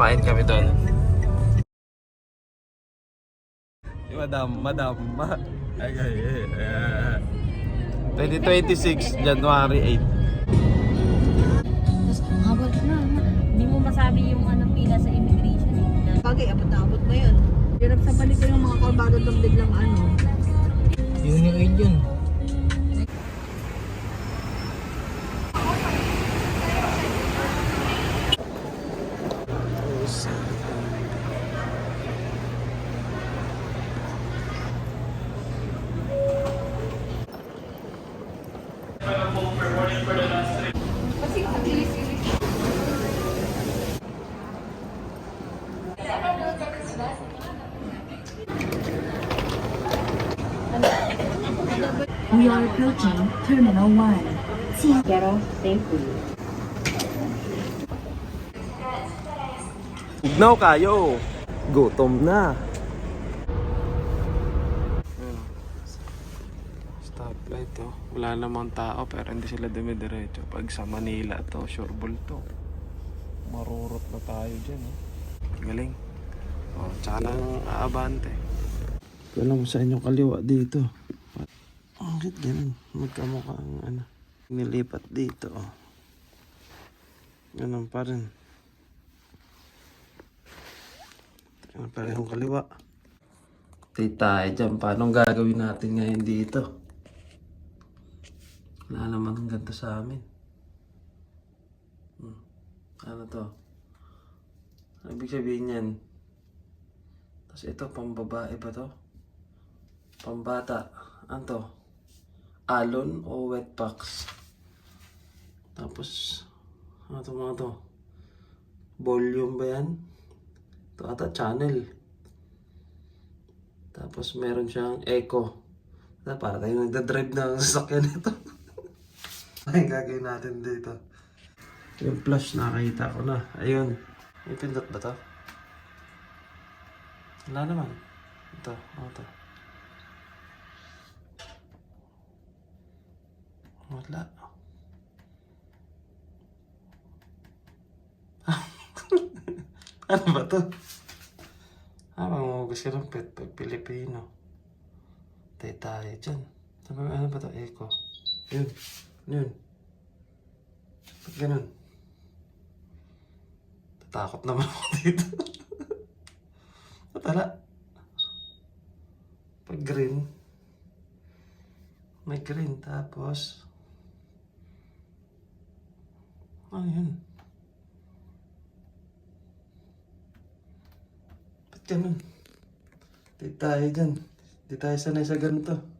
Kakain kami doon. Madam. 2026, January 8. Tapos, habang na. Hindi mo masabi yung pila sa immigration eh. Bagay, abot-abot mo yun. Hirap sa paligid ng mga kabagod ng biglang Yun yung aid yun. We are approaching Terminal 1. Get off safely. Ugnaw kayo. Gutom na. Stoplight to. Wala namang tao pero hindi sila dumidiretso. Pag sa Manila to, sureball to. Marurot na tayo dyan. Galing. Tsaka lang aabante. Alam mo sa inyong kaliwa dito. Bakit ganun? Magkamukha ang nilipat dito. Ganun pa rin. Parehong kaliwa. Tay tayo dyan. Paano gagawin natin ngayon dito? Wala naman ang ganito sa amin. Ano to? Ano ibig sabihin yan? Tapos ito, pambabae ba to? Pambata. Ano to? Alon o wet packs? Tapos, ano to mga to? Volume ba yan? Ito ata channel. Tapos meron siyang echo. Para tayo nagdadrive ng sasakyan nito. Ay, gagawin natin dito. Yung flash nakakita ko na. Ayun. May pindot ba to? Wala naman. Ito. Ano to? Wala. Ano ba to? Mamuhugas ka ng pet pag Pilipino. Tayo dyan. Ano ba to? Echo. Yun. Yun. Ba't ganun? Tatakot naman ako dito. Matala. Pag green. May green tapos ano yun? Ba't ganun? Di tayo dyan. Di tayo sanay sa ganito.